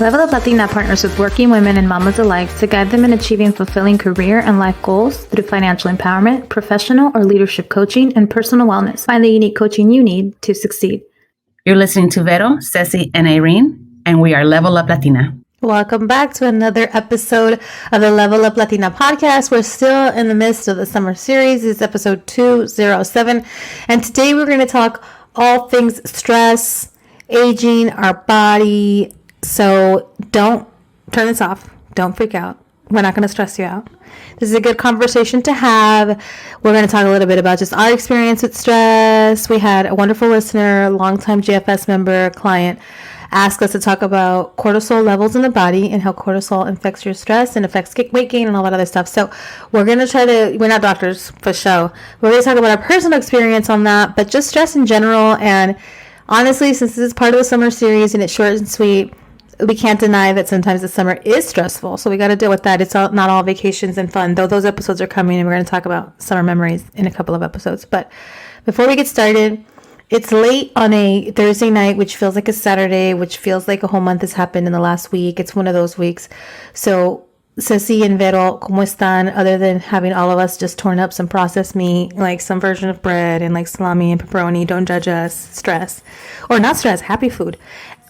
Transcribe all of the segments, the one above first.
Level Up Latina partners with working women and mamas alike to guide them in achieving fulfilling career and life goals through financial empowerment, professional or leadership coaching, and personal wellness. Find the unique coaching you need to succeed. You're listening to Vero, Ceci, and Irene, and we are Level Up Latina. Welcome back to another episode of the Level Up Latina podcast. We're still in the midst of the summer series. It's episode 207. And today we're going to talk all things stress, aging, our body. So don't turn this off. Don't freak out. We're not going to stress you out. This is a good conversation to have. We're going to talk a little bit about just our experience with stress. We had a wonderful listener, longtime JFS member, client, ask us to talk about cortisol levels in the body and how cortisol affects your stress and affects weight gain and all that other stuff. So we're going to we're not doctors for show. We're going to talk about our personal experience on that, but just stress in general. And honestly, since this is part of the summer series and it's short and sweet, we can't deny that sometimes the summer is stressful. So we got to deal with that. It's not all vacations and fun, though those episodes are coming and we're going to talk about summer memories in a couple of episodes. But before we get started, it's late on a Thursday night, which feels like a Saturday, which feels like a whole month has happened in the last week. It's one of those weeks. So Ceci and Vero, ¿cómo están? Other than having all of us just torn up some processed meat, like some version of bread and like salami and pepperoni. Don't judge us. Stress. Or not stress, happy food.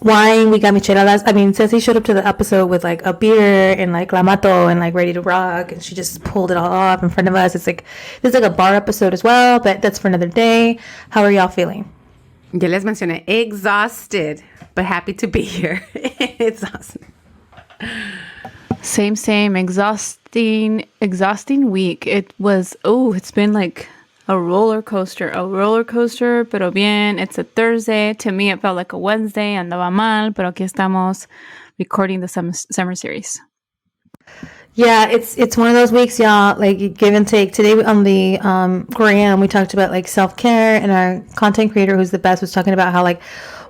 Wine, we got micheladas. I mean, Ceci showed up to the episode with like a beer and like clamato and like ready to rock, and she just pulled it all off in front of us. It's like this is like a bar episode as well, but that's for another day. How are y'all feeling? Ya les mencioné, exhausted, but happy to be here. It's awesome. Same. Exhausting week. It's been like a roller coaster, pero bien. It's a Thursday. To me, it felt like a Wednesday. Andaba mal, pero aquí estamos recording the summer series. Yeah, it's one of those weeks, y'all, like give and take. Today on the Graham, we talked about like self-care, and our content creator, who's the best, was talking about how like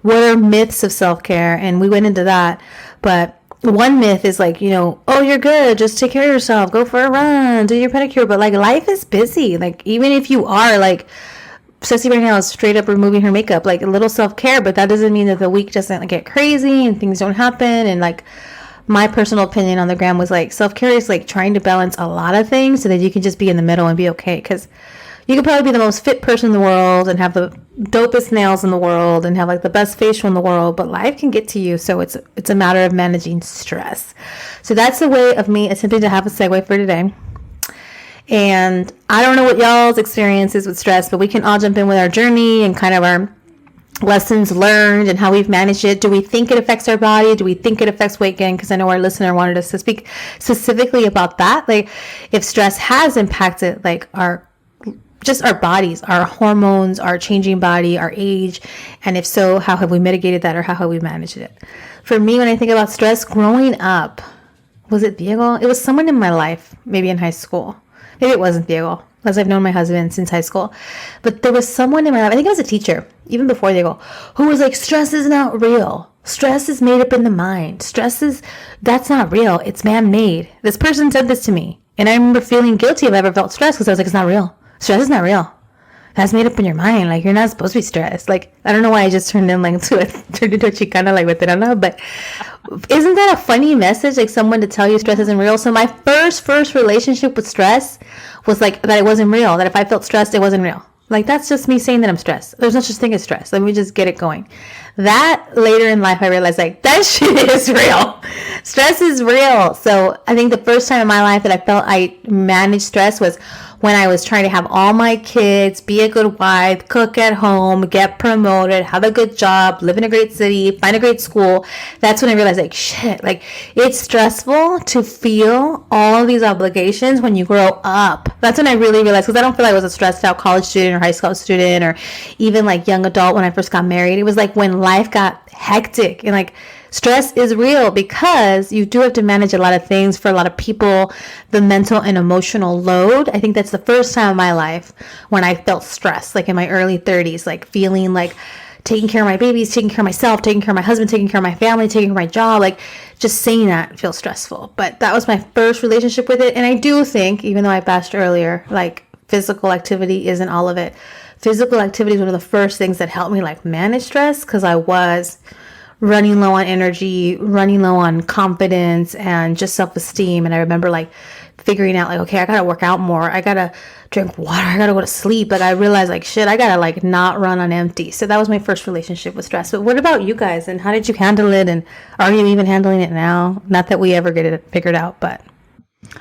what are myths of self-care, and we went into that. But one myth is like, oh, you're good, just take care of yourself, go for a run, do your pedicure. But like life is busy. Like even if you are like Ceci right now is straight up removing her makeup, like a little self-care, but that doesn't mean that the week doesn't like, get crazy and things don't happen. And like my personal opinion on the gram was like self-care is like trying to balance a lot of things so that you can just be in the middle and be okay. Because you could probably be the most fit person in the world and have the dopest nails in the world and have like the best facial in the world, but life can get to you. So it's a matter of managing stress. So that's the way of me attempting to have a segue for today. And I don't know what y'all's experience is with stress, but we can all jump in with our journey and kind of our lessons learned and how we've managed it. Do we think it affects our body? Do we think it affects weight gain? Because I know our listener wanted us to speak specifically about that. Like if stress has impacted like our bodies, our hormones, our changing body, our age. And if so, how have we mitigated that or how have we managed it? For me, when I think about stress growing up, was it Diego? It was someone in my life, maybe in high school. Maybe it wasn't Diego, as I've known my husband since high school. But there was someone in my life, I think it was a teacher, even before Diego, who was like, stress is not real. Stress is made up in the mind. That's not real. It's man-made. This person said this to me. And I remember feeling guilty if I ever felt stressed because I was like, it's not real. Stress is not real. That's made up in your mind. Like you're not supposed to be stressed. Like I don't know why I just turned into a Chicana like veterana, but isn't that a funny message? Like someone to tell you stress isn't real. So my first relationship with stress was like that it wasn't real. That if I felt stressed, it wasn't real. Like that's just me saying that I'm stressed. There's no such thing as stress. Let me just get it going. That later in life I realized like that shit is real. Stress is real. So I think the first time in my life that I felt I managed stress was when I was trying to have all my kids, be a good wife, cook at home, get promoted, have a good job, live in a great city, find a great school. That's when I realized like shit, like it's stressful to feel all of these obligations when you grow up. That's when I really realized, because I don't feel like I was a stressed out college student or high school student or even like young adult when I first got married. It was like when life got hectic and like stress is real because you do have to manage a lot of things for a lot of people, the mental and emotional load. I think that's the first time in my life when I felt stressed, like in my early 30s, like feeling like taking care of my babies, taking care of myself, taking care of my husband, taking care of my family, taking care of my job, like just saying that feels stressful. But that was my first relationship with it. And I do think, even though I bashed earlier, like physical activity isn't all of it. Physical activity is one of the first things that helped me like manage stress because I was running low on energy, running low on confidence, and just self-esteem. And I remember like figuring out like, okay, I gotta work out more. I gotta drink water. I gotta go to sleep. Like I realized like, shit, I gotta like not run on empty. So that was my first relationship with stress. But what about you guys? And how did you handle it? And are you even handling it now? Not that we ever get it figured out, but.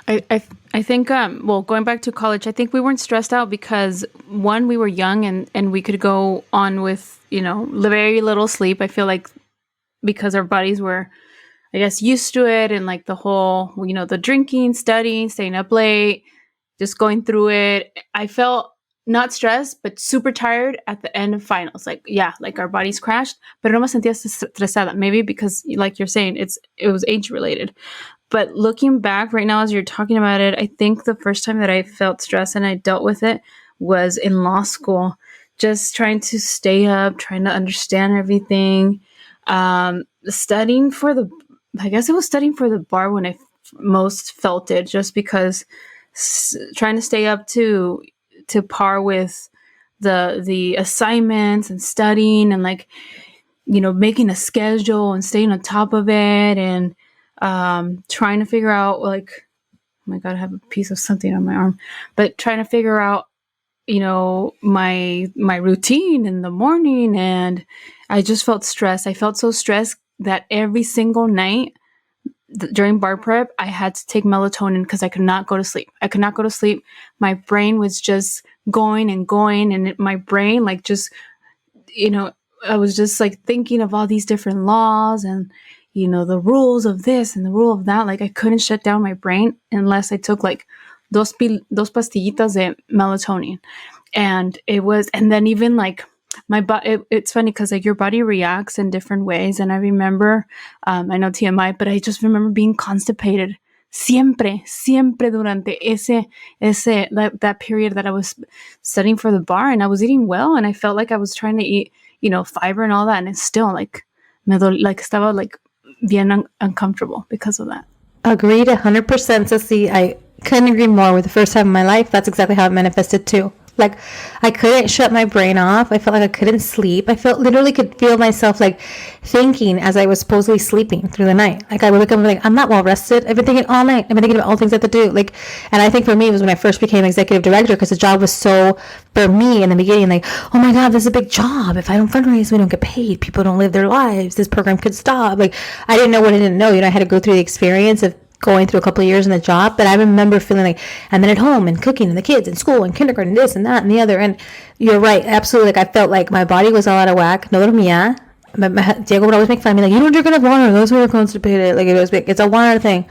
I think, well, going back to college, I think we weren't stressed out because one, we were young and we could go on with, very little sleep. I feel like because our bodies were, I guess, used to it and like the whole, the drinking, studying, staying up late, just going through it. I felt not stressed, but super tired at the end of finals. Like, yeah, like our bodies crashed, pero no me sentía estresada. Maybe because like you're saying, it was age related. But looking back right now, as you're talking about it, I think the first time that I felt stress and I dealt with it was in law school, just trying to stay up, trying to understand everything, studying for the bar when I most felt it, just because trying to stay up to par with the assignments and studying and like, making a schedule and staying on top of it and trying to figure out like, oh my God, I have a piece of something on my arm, but trying to figure out, my routine in the morning. And I just felt stressed. I felt so stressed that every single night during bar prep, I had to take melatonin because I could not go to sleep. My brain was just going and going. And my brain, like, just, I was just like thinking of all these different laws and, the rules of this and the rule of that. Like I couldn't shut down my brain unless I took like dos pastillitas de melatonin. And then even like my body, it's funny because like your body reacts in different ways. And I remember, I know TMI, but I just remember being constipated siempre durante that period that I was studying for the bar, and I was eating well and I felt like I was trying to eat, fiber and all that. And it's still like, estaba like bien uncomfortable because of that. Agreed 100%, Ceci. I couldn't agree more. With the first time in my life, that's exactly how it manifested too. Like I couldn't shut my brain off. I felt like I couldn't sleep. I literally could feel myself like thinking as I was supposedly sleeping through the night. Like I would wake up and be like, I'm not well rested. I've been thinking all night. I've been thinking about all things I have to do. Like, and I think for me it was when I first became executive director, because the job was so, for me in the beginning, like, oh my God, this is a big job. If I don't fundraise, we don't get paid. People don't live their lives. This program could stop. Like I didn't know what I didn't know. I had to go through the experience of going through a couple of years in the job, but I remember feeling like I'm at home and cooking and the kids and school and kindergarten, this and that and the other. And you're right, absolutely. Like I felt like my body was all out of whack. No dormía. Diego would always make fun of me, like, you don't drink enough water. That's why you're constipated. Like it's a water thing.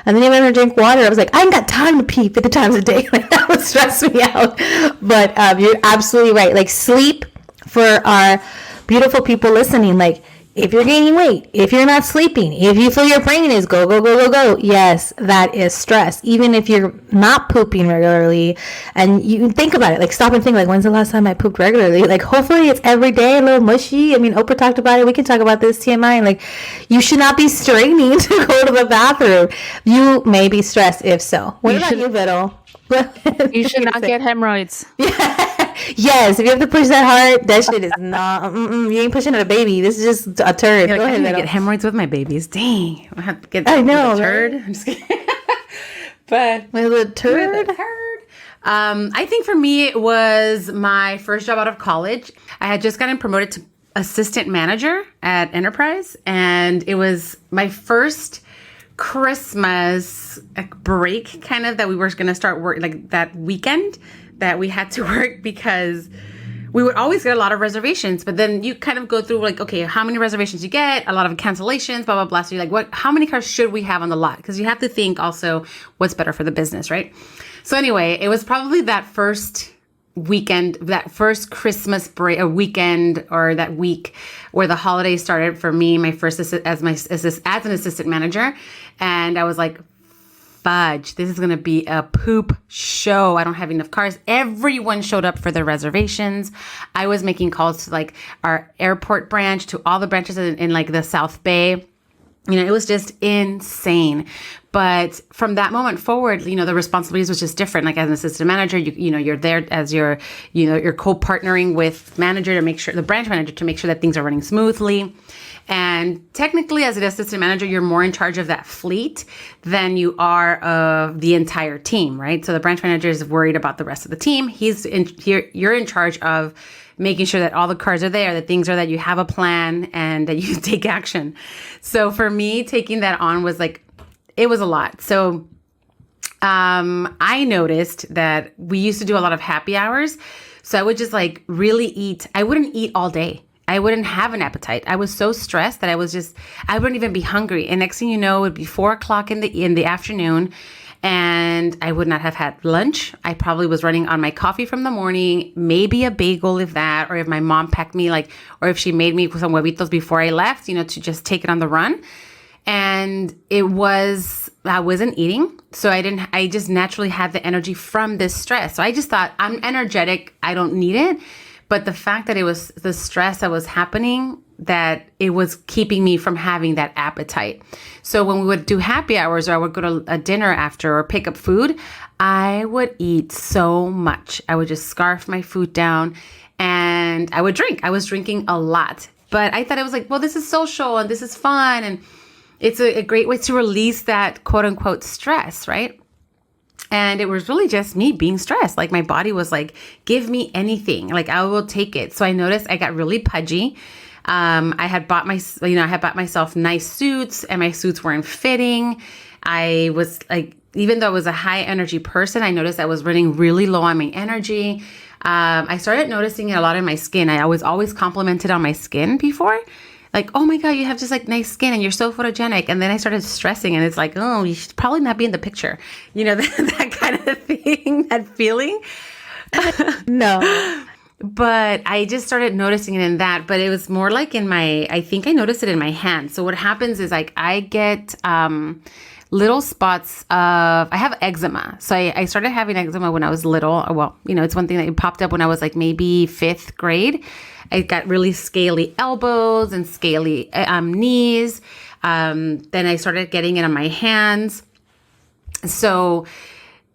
And then even when I drink water, I was like, I ain't got time to pee 50 times a day. Like that would stress me out. But you're absolutely right. Like sleep, for our beautiful people listening, like if you're gaining weight, if you're not sleeping, if you feel your brain is go, yes, that is stress. Even if you're not pooping regularly, and you think about it, like stop and think, like, when's the last time I pooped regularly? Like hopefully it's every day, a little mushy. I mean, Oprah talked about it. We can talk about this, TMI. And like, you should not be straining to go to the bathroom. You may be stressed if so. What about you, Vito? You should not get hemorrhoids. Yes, if you have to push that hard, that shit is not. You ain't pushing at a baby. This is just a turd. Go ahead, I get hemorrhoids with my babies. Dang, I have to get. I know, a turd. right? I'm just kidding. But with a turd. I think for me it was my first job out of college. I had just gotten promoted to assistant manager at Enterprise, and it was my first Christmas break, kind of, that we were going to start work like that weekend that we had to work, because we would always get a lot of reservations, but then you kind of go through like, okay, how many reservations you get, a lot of cancellations, blah, blah, blah. So you're like, how many cars should we have on the lot? Because you have to think also what's better for the business, right? So anyway, it was probably that first weekend, that first Christmas break, a weekend, or that week where the holidays started for me, my first as an assistant manager. And I was like, fudge, this is going to be a poop show. I don't have enough cars. Everyone showed up for their reservations. I was making calls to like our airport branch, to all the branches in like the South Bay. It was just insane. But from that moment forward, the responsibilities was just different. Like as an assistant manager, you're there as you're co-partnering with manager to make sure, the branch manager, to make sure that things are running smoothly. And technically, as an assistant manager, you're more in charge of that fleet than you are of the entire team, right? So the branch manager is worried about the rest of the team. You're in charge of making sure that all the cars are there, that things are, that you have a plan and that you take action. So for me, taking that on was like, it was a lot. So I noticed that we used to do a lot of happy hours. So I would just like really eat. I wouldn't eat all day. I wouldn't have an appetite. I was so stressed that I wouldn't even be hungry. And next thing you know, it would be 4:00 in the afternoon, and I would not have had lunch. I probably was running on my coffee from the morning, maybe a bagel if that, or if my mom packed me or if she made me some huevitos before I left, to just take it on the run. And I wasn't eating. So I just naturally had the energy from this stress. So I just thought, I'm energetic. I don't need it. But the fact that it was the stress that was happening, that it was keeping me from having that appetite. So when we would do happy hours, or I would go to a dinner after or pick up food, I would eat so much. I would just scarf my food down and I would drink. I was drinking a lot. But I thought it was like, well, this is social and this is fun. And it's a great way to release that quote unquote stress, right? And it was really just me being stressed. Like my body was like, give me anything. Like I will take it. So I noticed I got really pudgy. I had bought myself nice suits, and my suits weren't fitting. I was like, even though I was a high energy person, I noticed I was running really low on my energy. I started noticing it a lot in my skin. I was always complimented on my skin before. Like, oh my God, you have just like nice skin and you're so photogenic. And then I started stressing and it's like, oh, you should probably not be in the picture. That kind of thing, that feeling. No. But I just started noticing it in that. But it was more like I think I noticed it in my hand. So what happens is like I get little spots I have eczema. So I started having eczema when I was little. Well, it's one thing that popped up when I was like maybe 5th grade. I got really scaly elbows and scaly knees. Then I started getting it on my hands. So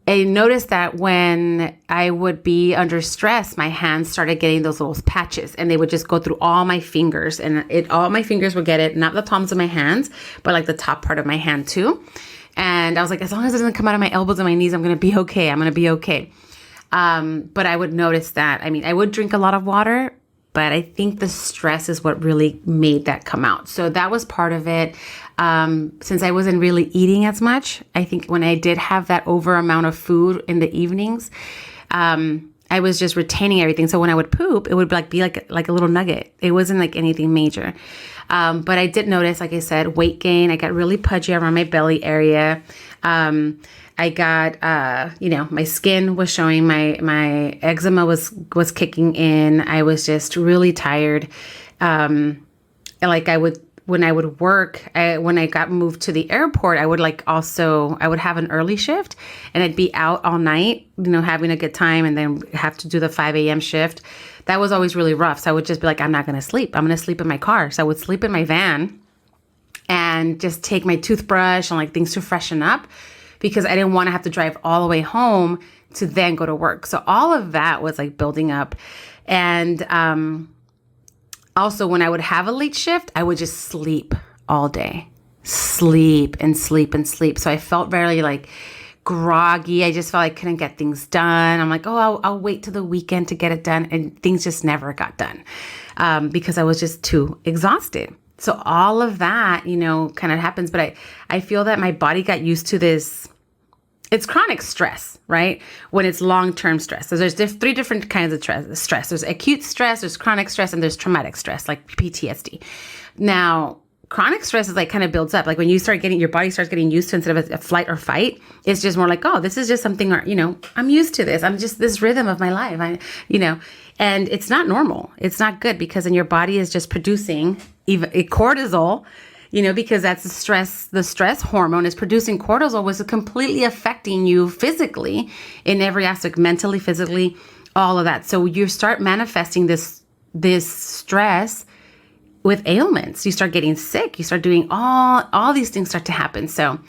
I noticed that when I would be under stress, my hands started getting those little patches, and they would just go through all my fingers, and all my fingers would get it, not the palms of my hands, but like the top part of my hand too. And I was like, as long as it doesn't come out of my elbows and my knees, I'm going to be okay. I'm going to be okay. But I would notice that. I mean, I would drink a lot of water, but I think the stress is what really made that come out. So that was part of it. Since I wasn't really eating as much, I think when I did have that over amount of food in the evenings, I was just retaining everything. So when I would poop, it would be like a little nugget. It wasn't like anything major. But I did notice, like I said, weight gain. I got really pudgy around my belly area. I got, my skin was showing, my eczema was kicking in. I was just really tired. When I would work, when I got moved to the airport, I would have an early shift and I'd be out all night, having a good time, and then have to do the 5 a.m. shift. That was always really rough. So I would just be like, I'm not going to sleep. I'm going to sleep in my car. So I would sleep in my van and just take my toothbrush and like things to freshen up, because I didn't want to have to drive all the way home to then go to work. So all of that was like building up. And also when I would have a late shift, I would just sleep all day. Sleep and sleep and sleep. So I felt very like groggy. I just felt I couldn't get things done. I'm like, oh, I'll wait till the weekend to get it done. And things just never got done because I was just too exhausted. So all of that, kind of happens. But I feel that my body got used to this. It's chronic stress, right? When it's long-term stress. So there's 3 different kinds of stress. There's acute stress, there's chronic stress, and there's traumatic stress, like PTSD. Now, chronic stress is like kind of builds up. Like when your body starts getting used to, instead of a flight or fight, it's just more like, oh, this is just something, I'm used to this. I'm just this rhythm of my life, and it's not normal. It's not good, because then your body is just producing even cortisol, because that's the stress hormone is producing cortisol, which is completely affecting you physically in every aspect, mentally, physically, all of that. So you start manifesting this stress with ailments. You start getting sick. You start doing all these things start to happen. So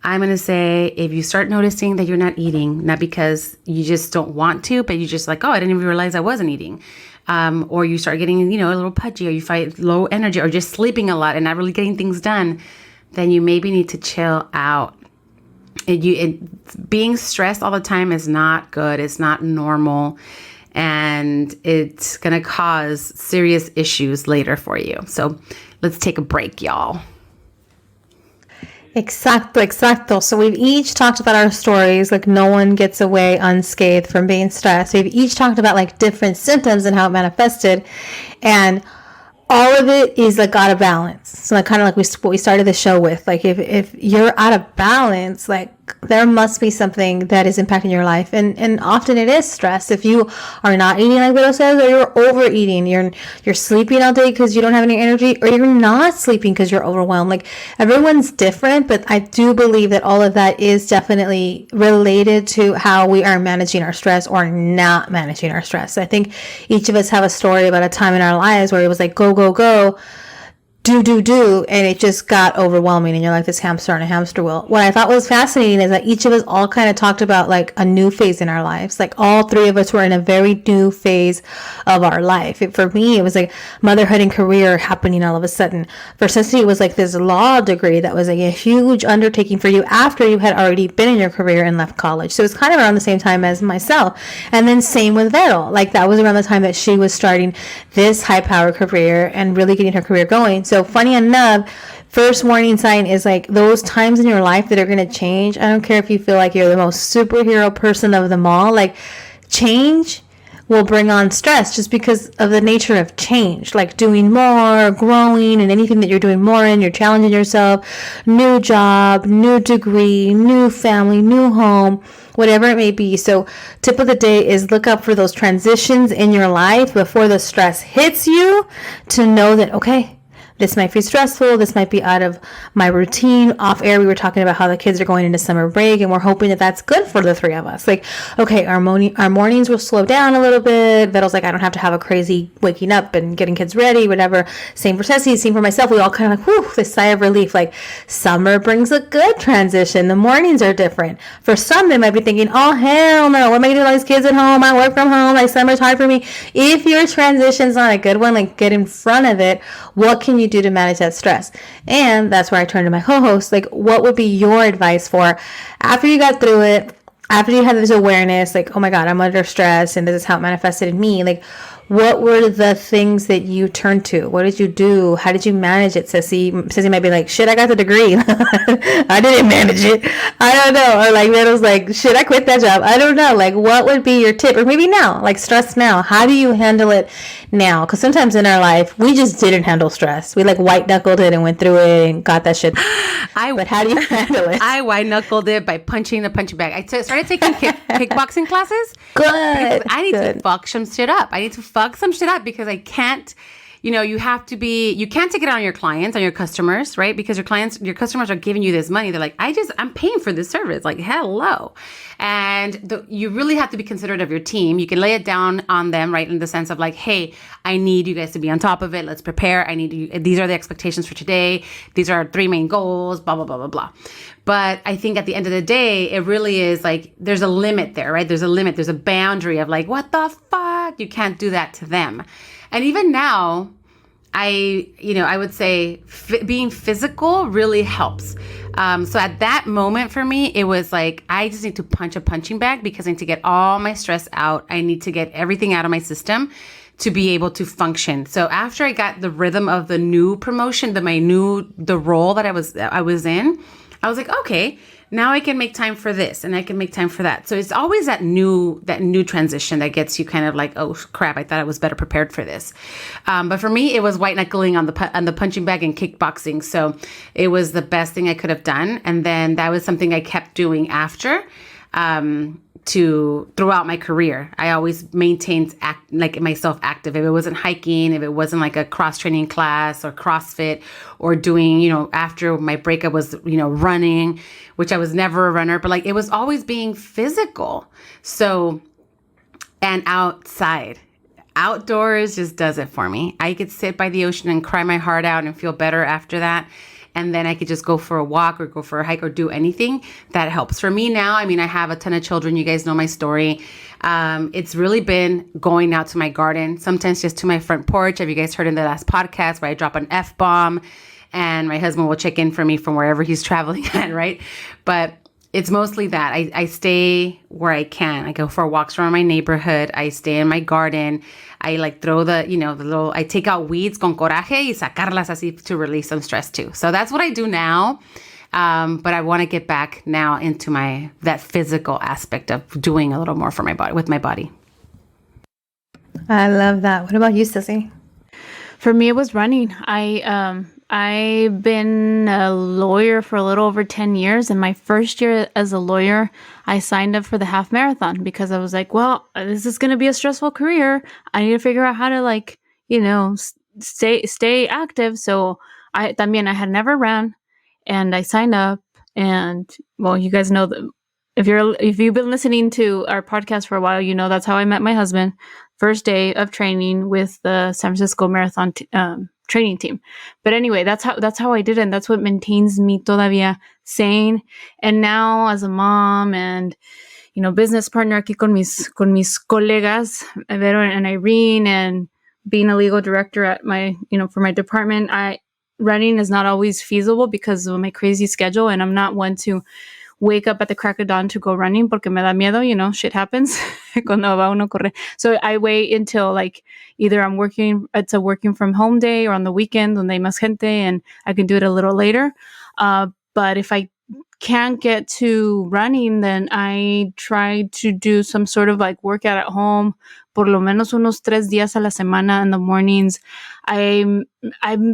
I'm going to say, if you start noticing that you're not eating, not because you just don't want to, but you just like, oh, I didn't even realize I wasn't eating. or you start getting, a little pudgy, or you find low energy, or just sleeping a lot and not really getting things done, then you maybe need to chill out. Being stressed all the time is not good. It's not normal. And it's going to cause serious issues later for you. So let's take a break, y'all. Exacto. So we've each talked about our stories. Like, no one gets away unscathed from being stressed. We've each talked about like different symptoms and how it manifested. And all of it is like out of balance. So like kind of like what we started the show with. Like if you're out of balance, like there must be something that is impacting your life. And often it is stress. If you are not eating like Vero says, or you're overeating, you're sleeping all day because you don't have any energy, or you're not sleeping because you're overwhelmed. Like, everyone's different, but I do believe that all of that is definitely related to how we are managing our stress or not managing our stress. I think each of us have a story about a time in our lives where it was like, go, do, and it just got overwhelming, and you're like this hamster on a hamster wheel. What I thought was fascinating is that each of us all kind of talked about like a new phase in our lives. Like, all three of us were in a very new phase of our life. For me, it was like motherhood and career happening all of a sudden. For Ceci, it was like this law degree that was like a huge undertaking for you after you had already been in your career and left college. So it was kind of around the same time as myself. And then same with Vero. Like, that was around the time that she was starting this high power career and really getting her career going. So funny enough, first warning sign is like those times in your life that are going to change. I don't care if you feel like you're the most superhero person of them all. Like, change will bring on stress just because of the nature of change. Like doing more, growing, and anything that you're doing more in, you're challenging yourself. New job, new degree, new family, new home, whatever it may be. So tip of the day is look up for those transitions in your life before the stress hits you, to know that, okay, this might be stressful. This might be out of my routine. Off air, we were talking about how the kids are going into summer break, and we're hoping that that's good for the three of us. Like, okay, our mornings will slow down a little bit. Vettel's like, I don't have to have a crazy waking up and getting kids ready, whatever. Same for Ceci, same for myself. We all kind of like, whew, this sigh of relief. Like, summer brings a good transition. The mornings are different. For some, they might be thinking, oh, hell no. What am I going to do with all these kids at home? I work from home. Like, summer's hard for me. If your transition's not a good one, like, get in front of it. What can you do to manage that stress? And that's where I turn to my co-host. Like, what would be your advice for after you got through it, after you had this awareness, like, oh my God, I'm under stress and this is how it manifested in me? Like, what were the things that you turned to? What did you do? How did you manage it, Ceci? Ceci might be like, shit, I got the degree. I didn't manage it. I don't know. Or like, Randall's like, shit, I quit that job. I don't know. Like, what would be your tip? Or maybe now, like stress now. How do you handle it now? Because sometimes in our life, we just didn't handle stress. We like white knuckled it and went through it and got that shit. But how do you handle it? I white knuckled it by punching the punching bag. I started taking kickboxing classes. Good. I need to fuck some shit up. I need to fuck some shit up because I can't, you can't take it on your clients, on your customers, right? Because your customers are giving you this money. They're like, I'm paying for this service. Like, hello. And you really have to be considerate of your team. You can lay it down on them, right? In the sense of like, hey, I need you guys to be on top of it. Let's prepare. These are the expectations for today. These are our 3 main goals, blah, blah, blah, blah, blah. But I think at the end of the day, it really is like, there's a limit there, right? There's a limit. There's a boundary of like, what the fuck? You can't do that to them. And even now, I would say being physical really helps. So at that moment for me, it was like, I just need to punch a punching bag because I need to get all my stress out. I need to get everything out of my system to be able to function. So after I got the rhythm of the new promotion, the role that I was in, I was like, okay, now I can make time for this and I can make time for that. So it's always that new transition that gets you kind of like, oh crap, I thought I was better prepared for this. But for me, it was white knuckling on the punching bag and kickboxing. So it was the best thing I could have done. And then that was something I kept doing after, throughout my career. I always maintained myself active. If it wasn't hiking, if it wasn't like a cross training class or CrossFit or doing, after my breakup was, running, which I was never a runner, but like it was always being physical. So, and outdoors just does it for me. I could sit by the ocean and cry my heart out and feel better after that. And then I could just go for a walk or go for a hike or do anything that helps. For me now, I mean, I have a ton of children. You guys know my story. It's really been going out to my garden, sometimes just to my front porch. Have you guys heard in the last podcast where I drop an F-bomb and my husband will check in for me from wherever he's traveling at, right? But it's mostly that. I stay where I can. I go for walks around my neighborhood. I stay in my garden. I like throw the little, I take out weeds con coraje y sacarlas así to release some stress too. So that's what I do now. But I want to get back now into that physical aspect of doing a little more for my body, with my body. I love that. What about you, Sissy? For me, it was running. I've been a lawyer for a little over 10 years. And my first year as a lawyer, I signed up for the half marathon because I was like, well, this is going to be a stressful career. I need to figure out how to stay active. So I had never ran and I signed up, and well, you guys know that if you've been listening to our podcast for a while, you know, that's how I met my husband. First day of training with the San Francisco Marathon training team. But anyway, that's how I did it. And that's what maintains me todavía sane. And now as a mom and, business partner aquí con mis colegas, Vero and Irene, and being a legal director at my, for my department, running is not always feasible because of my crazy schedule. And I'm not one to wake up at the crack of dawn to go running porque me da miedo, shit happens cuando va uno correr. So I wait until either it's a working from home day or on the weekend donde hay más gente and I can do it a little later. But if I can't get to running, then I try to do some sort of workout at home, por lo menos unos 3 días a la semana in the mornings. I'm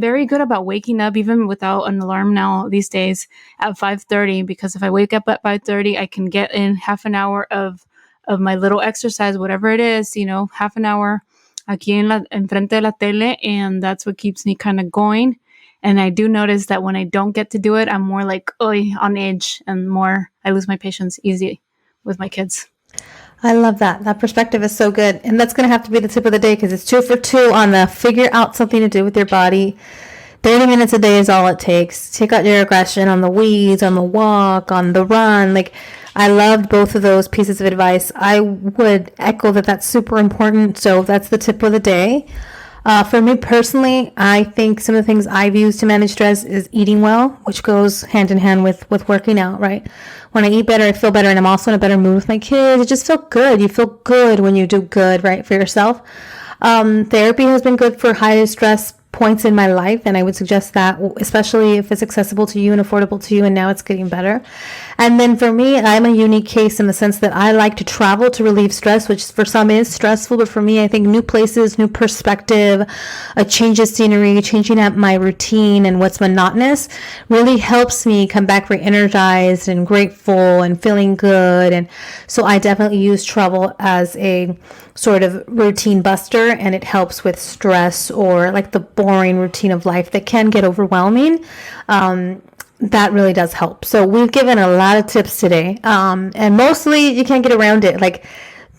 very good about waking up even without an alarm now these days at 5:30, because if I wake up at 5:30, I can get in half an hour of my little exercise, whatever it is, half an hour aquí enfrente de la tele, and that's what keeps me kind of going. And I do notice that when I don't get to do it, I'm more on edge and I lose my patience easy with my kids. I love that. That perspective is so good. And that's going to have to be the tip of the day because it's 2 for 2 on the figure out something to do with your body. 30 minutes a day is all it takes. Take out your aggression on the weeds, on the walk, on the run. I loved both of those pieces of advice. I would echo that that's super important. So that's the tip of the day. For me personally, I think some of the things I've used to manage stress is eating well, which goes hand in hand with working out, right? When I eat better, I feel better, and I'm also in a better mood with my kids. It just feels good. You feel good when you do good, right, for yourself. Therapy has been good for high stress points in my life, and I would suggest that, especially if it's accessible to you and affordable to you, and now it's getting better. And then for me, I'm a unique case in the sense that I like to travel to relieve stress, which for some is stressful, but for me, I think new places, new perspective, a change of scenery, changing up my routine and what's monotonous really helps me come back re-energized and grateful and feeling good. And so I definitely use travel as a sort of routine buster, and it helps with stress or the boring routine of life that can get overwhelming. That really does help. So we've given a lot of tips today, and mostly you can't get around it,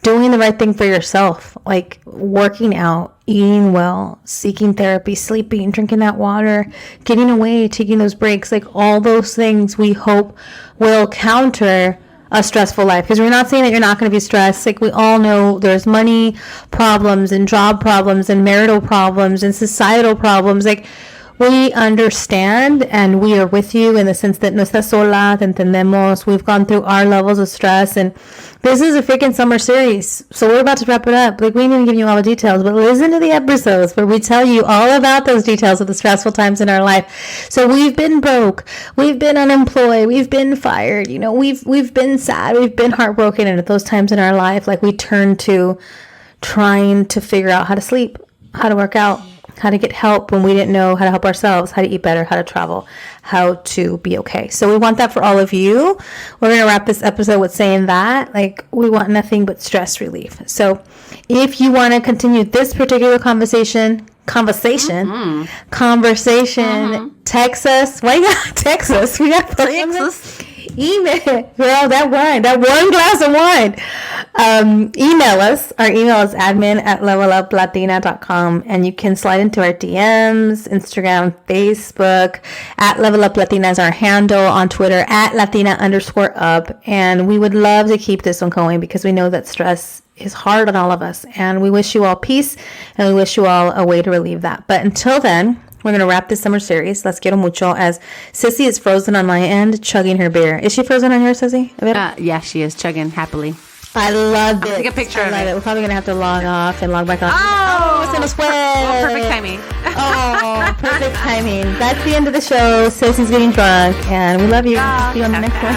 doing the right thing for yourself, working out, eating well, seeking therapy, sleeping, drinking that water, getting away, taking those breaks, all those things we hope will counter a stressful life, because we're not saying that you're not going to be stressed. We all know there's money problems and job problems and marital problems and societal problems. We understand, and we are with you in the sense that no estás sola, te entendemos. We've gone through our levels of stress, and this is a freaking summer series. So we're about to wrap it up. We ain't even giving you all the details, but listen to the episodes where we tell you all about those details of the stressful times in our life. So we've been broke, we've been unemployed, we've been fired, we've been sad, we've been heartbroken, and at those times in our life, we turn to trying to figure out how to sleep, how to work out, how to get help when we didn't know how to help ourselves, how to eat better, how to travel, how to be okay. So we want that for all of you. We're going to wrap this episode with saying that, we want nothing but stress relief. So if you want to continue this particular conversation, text us. Why you got text us? We got Texas. Email. Girl, that one glass of wine. Email us. Our email is admin@leveluplatina.com, and you can slide into our DMs, Instagram, Facebook, @leveluplatina is our handle, on Twitter, @Latina_up. And we would love to keep this one going because we know that stress is hard on all of us, and we wish you all peace, and we wish you all a way to relieve that. But until then, we're going to wrap this summer series. Let's quiero mucho, as Sissy is frozen on my end, chugging her beer. Is she frozen on yours, Sissy? Yeah, she is chugging happily. I love it. Take a picture of it. it. We're probably going to have to log off and log back on. Oh, se nos fue. Oh, perfect timing. Oh, perfect timing. That's the end of the show. Sissy's getting drunk, and we love you. See you on the next one.